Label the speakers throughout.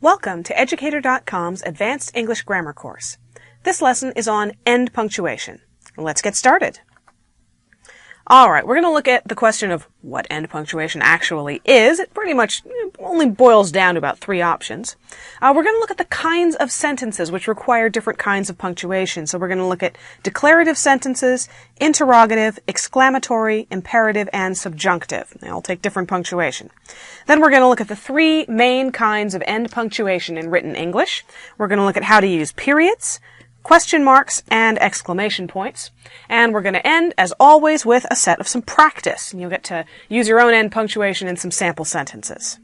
Speaker 1: Welcome to Educator.com's Advanced English Grammar course. This lesson is on end punctuation. Let's get started. Alright, we're going to look at the question of what end punctuation actually is. It pretty much only boils down to about three options. We're going to look at the kinds of sentences which require different kinds of punctuation. So we're going to look at declarative sentences, interrogative, exclamatory, imperative, and subjunctive. They all take different punctuation. Then we're going to look at the three main kinds of end punctuation in written English. We're going to look at how to use periods, question marks, and exclamation points. And we're going to end, as always, with a set of some practice. And you'll get to use your own end punctuation in some sample sentences.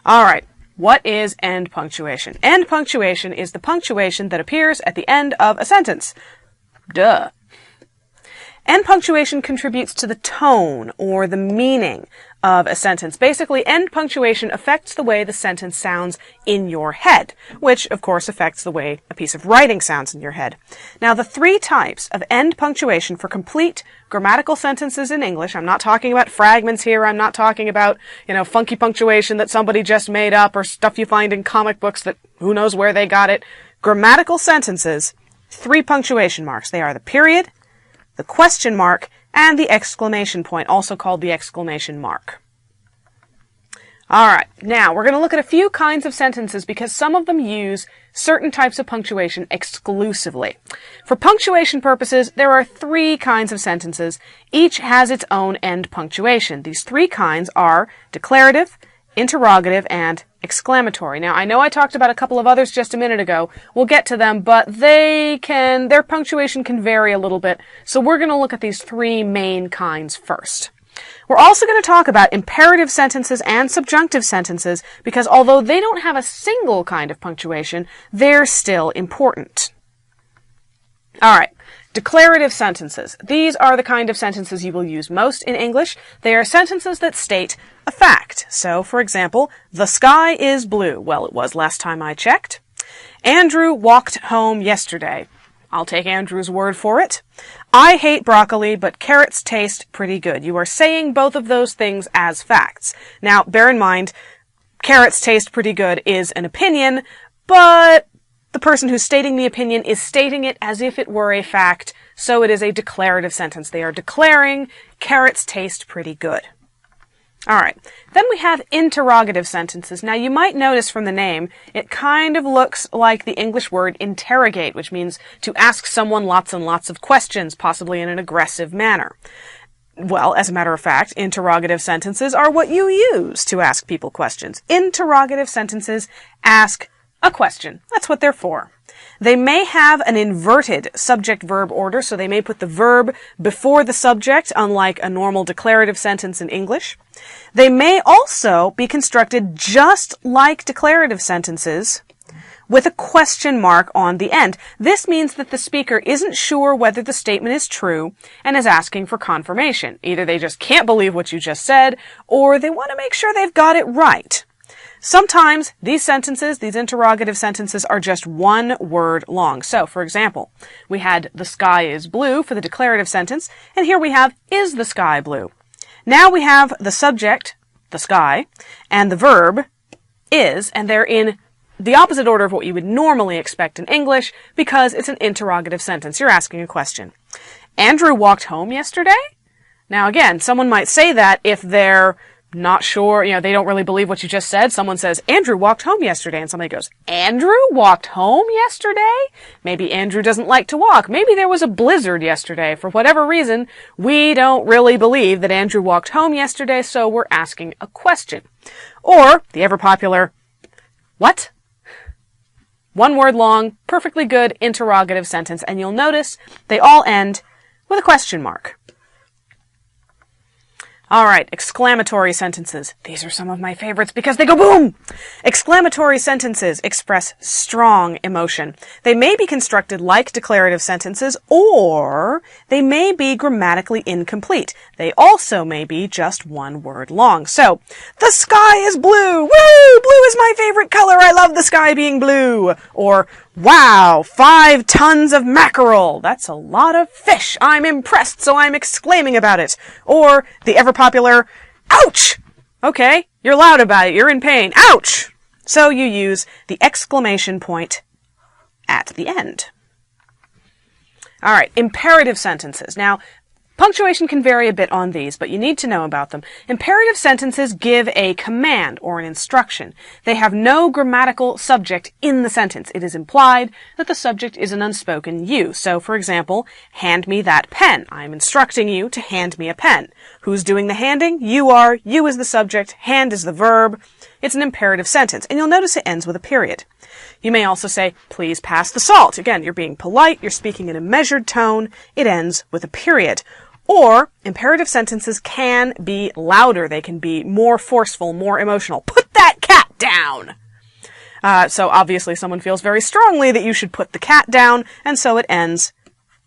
Speaker 1: Alright, what is end punctuation? End punctuation is the punctuation that appears at the end of a sentence. Duh. End punctuation contributes to the tone or the meaning of a sentence. Basically, end punctuation affects the way the sentence sounds in your head, which, of course, affects the way a piece of writing sounds in your head. Now, the three types of end punctuation for complete grammatical sentences in English, I'm not talking about fragments here, I'm not talking about, funky punctuation that somebody just made up or stuff you find in comic books that who knows where they got it. Grammatical sentences, three punctuation marks. They are the period, the question mark, and the exclamation point, also called the exclamation mark. Alright, now we're going to look at a few kinds of sentences because some of them use certain types of punctuation exclusively. For punctuation purposes, there are three kinds of sentences. Each has its own end punctuation. These three kinds are declarative, interrogative, and exclamatory. Now, I know I talked about a couple of others just a minute ago. We'll get to them, but their punctuation can vary a little bit. So we're going to look at these three main kinds first. We're also going to talk about imperative sentences and subjunctive sentences because although they don't have a single kind of punctuation, they're still important. Alright, declarative sentences. These are the kind of sentences you will use most in English. They are sentences that state a fact. So, for example, the sky is blue. Well, it was last time I checked. Andrew walked home yesterday. I'll take Andrew's word for it. I hate broccoli, but carrots taste pretty good. You are saying both of those things as facts. Now, bear in mind, carrots taste pretty good is an opinion, but the person who's stating the opinion is stating it as if it were a fact, so it is a declarative sentence. They are declaring carrots taste pretty good. Alright, then we have interrogative sentences. Now you might notice from the name, it kind of looks like the English word interrogate, which means to ask someone lots and lots of questions, possibly in an aggressive manner. Well, as a matter of fact, interrogative sentences are what you use to ask people questions. Interrogative sentences ask a question. That's what they're for. They may have an inverted subject-verb order, so they may put the verb before the subject, unlike a normal declarative sentence in English. They may also be constructed just like declarative sentences, with a question mark on the end. This means that the speaker isn't sure whether the statement is true and is asking for confirmation. Either they just can't believe what you just said, or they want to make sure they've got it right. Sometimes these interrogative sentences, are just one word long. So, for example, we had the sky is blue for the declarative sentence, and here we have is the sky blue. Now we have the subject, the sky, and the verb is, and they're in the opposite order of what you would normally expect in English because it's an interrogative sentence. You're asking a question. Andrew walked home yesterday? Now again, someone might say that if they're not sure, they don't really believe what you just said. Someone says, Andrew walked home yesterday, and somebody goes, Andrew walked home yesterday? Maybe Andrew doesn't like to walk. Maybe there was a blizzard yesterday. For whatever reason, we don't really believe that Andrew walked home yesterday, so we're asking a question. Or, the ever-popular, what? One word long, perfectly good interrogative sentence, and you'll notice they all end with a question mark. Alright, exclamatory sentences. These are some of my favorites because they go boom! Exclamatory sentences express strong emotion. They may be constructed like declarative sentences, or they may be grammatically incomplete. They also may be just one word long. So, the sky is blue! Woo! Blue is my favorite color! I love the sky being blue! Or, wow! 5 tons of mackerel! That's a lot of fish! I'm impressed, so I'm exclaiming about it! Or, the ever-popular, ouch! Okay, you're loud about it, you're in pain. Ouch! So you use the exclamation point at the end. All right, imperative sentences. Now, punctuation can vary a bit on these, but you need to know about them. Imperative sentences give a command or an instruction. They have no grammatical subject in the sentence. It is implied that the subject is an unspoken you. So, for example, hand me that pen. I'm instructing you to hand me a pen. Who's doing the handing? You are. You is the subject. Hand is the verb. It's an imperative sentence, and you'll notice it ends with a period. You may also say, please pass the salt. Again, you're being polite, you're speaking in a measured tone. It ends with a period. Or, imperative sentences can be louder. They can be more forceful, more emotional. Put that cat down! So obviously someone feels very strongly that you should put the cat down, and so it ends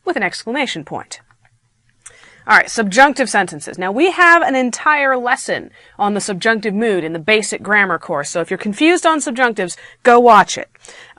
Speaker 1: with an exclamation point. All right, subjunctive sentences. Now, we have an entire lesson on the subjunctive mood in the basic grammar course, so if you're confused on subjunctives, go watch it.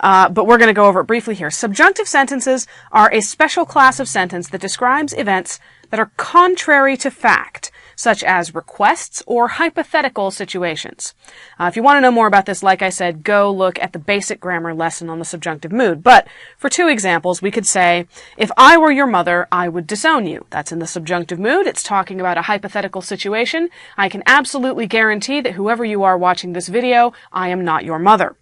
Speaker 1: But we're going to go over it briefly here. Subjunctive sentences are a special class of sentence that describes events that are contrary to fact, such as requests or hypothetical situations. If you want to know more about this, like I said, go look at the basic grammar lesson on the subjunctive mood. But for two examples, we could say, if I were your mother, I would disown you. That's in the subjunctive mood. It's talking about a hypothetical situation. I can absolutely guarantee that whoever you are watching this video, I am not your mother.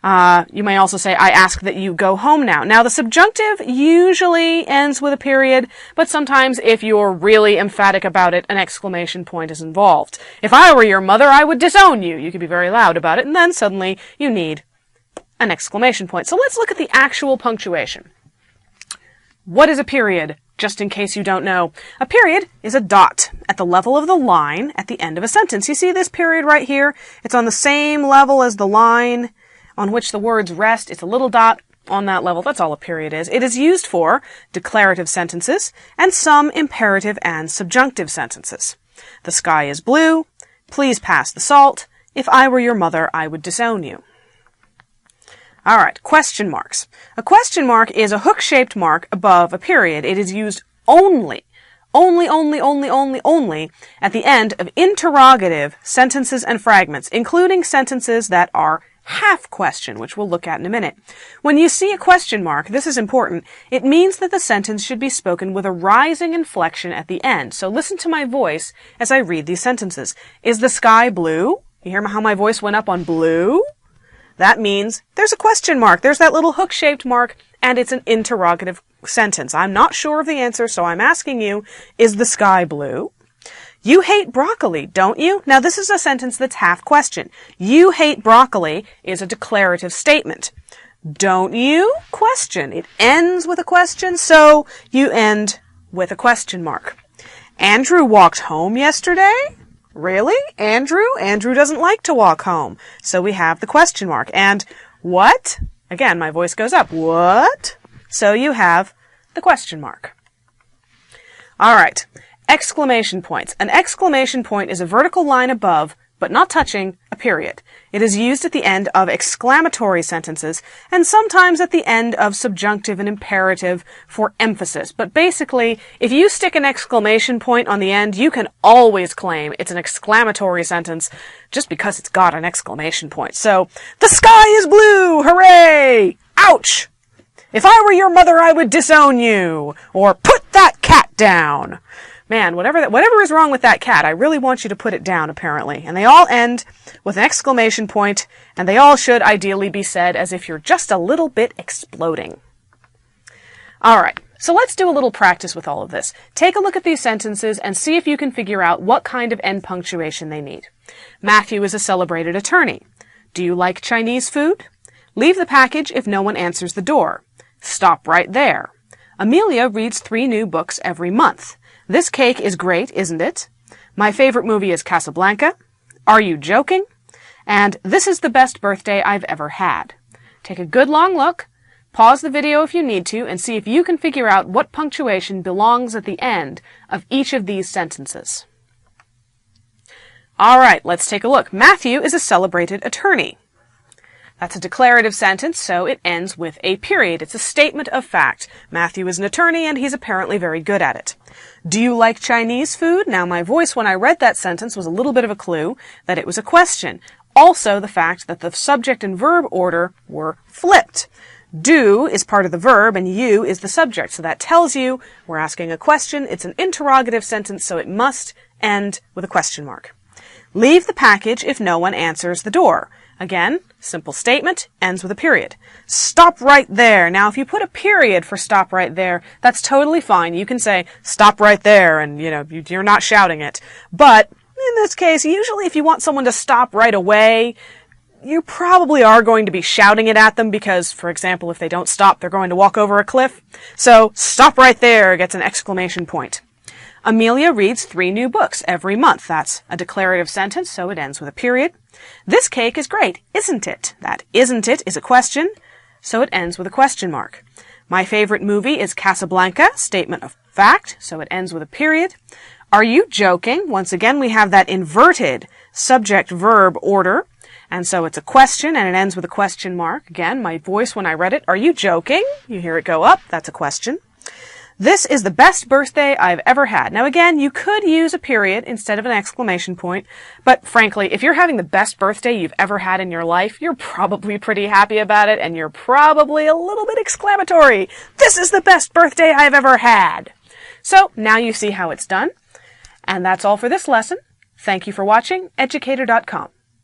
Speaker 1: You may also say, I ask that you go home now. Now, the subjunctive usually ends with a period, but sometimes if you're really emphatic about it, an exclamation point is involved. If I were your mother, I would disown you. You could be very loud about it, and then suddenly you need an exclamation point. So let's look at the actual punctuation. What is a period? Just in case you don't know. A period is a dot at the level of the line at the end of a sentence. You see this period right here? It's on the same level as the line on which the words rest. It's a little dot on that level. That's all a period is. It is used for declarative sentences and some imperative and subjunctive sentences. The sky is blue. Please pass the salt. If I were your mother, I would disown you. All right, question marks. A question mark is a hook-shaped mark above a period. It is used only at the end of interrogative sentences and fragments, including sentences that are half question, which we'll look at in a minute. When you see a question mark, this is important, it means that the sentence should be spoken with a rising inflection at the end. So listen to my voice as I read these sentences. Is the sky blue? You hear how my voice went up on blue? That means there's a question mark. There's that little hook-shaped mark, and it's an interrogative sentence. I'm not sure of the answer, so I'm asking you, is the sky blue? You hate broccoli, don't you? Now, this is a sentence that's half question. You hate broccoli is a declarative statement. Don't you? Question. It ends with a question, so you end with a question mark. Andrew walked home yesterday? Really? Andrew? Andrew doesn't like to walk home. So we have the question mark. And what? Again, my voice goes up. What? So you have the question mark. All right. Exclamation points. An exclamation point is a vertical line above, but not touching, a period. It is used at the end of exclamatory sentences and sometimes at the end of subjunctive and imperative for emphasis. But basically, if you stick an exclamation point on the end, you can always claim it's an exclamatory sentence just because it's got an exclamation point. So, the sky is blue! Hooray! Ouch! If I were your mother, I would disown you! Or put that cat down! Man, whatever is wrong with that cat, I really want you to put it down, apparently. And they all end with an exclamation point, and they all should ideally be said as if you're just a little bit exploding. All right, so let's do a little practice with all of this. Take a look at these sentences and see if you can figure out what kind of end punctuation they need. Matthew is a celebrated attorney. Do you like Chinese food? Leave the package if no one answers the door. Stop right there. Amelia reads 3 new books every month. This cake is great, isn't it? My favorite movie is Casablanca. Are you joking? And this is the best birthday I've ever had. Take a good long look, pause the video if you need to, and see if you can figure out what punctuation belongs at the end of each of these sentences. All right, let's take a look. Matthew is a celebrated attorney. That's a declarative sentence, so it ends with a period. It's a statement of fact. Matthew is an attorney, and he's apparently very good at it. Do you like Chinese food? Now, my voice when I read that sentence was a little bit of a clue that it was a question. also the fact that the subject and verb order were flipped. Do is part of the verb and you is the subject. So that tells you we're asking a question. It's an interrogative sentence, so it must end with a question mark. Leave the package if no one answers the door. Again, simple statement, ends with a period. Stop right there. Now, if you put a period for stop right there, that's totally fine. You can say stop right there and, you're not shouting it. But in this case, usually if you want someone to stop right away, you probably are going to be shouting it at them because, for example, if they don't stop, they're going to walk over a cliff. So, stop right there gets an exclamation point. Amelia reads 3 new books every month. That's a declarative sentence, so it ends with a period. This cake is great, isn't it? That isn't it is a question, so it ends with a question mark. My favorite movie is Casablanca, statement of fact, so it ends with a period. Are you joking? Once again, we have that inverted subject-verb order. And so it's a question, and it ends with a question mark. Again, my voice when I read it, are you joking? You hear it go up. That's a question. This is the best birthday I've ever had. Now again, you could use a period instead of an exclamation point, but frankly, if you're having the best birthday you've ever had in your life, you're probably pretty happy about it, and you're probably a little bit exclamatory. This is the best birthday I've ever had. So now you see how it's done. And that's all for this lesson. Thank you for watching Educator.com.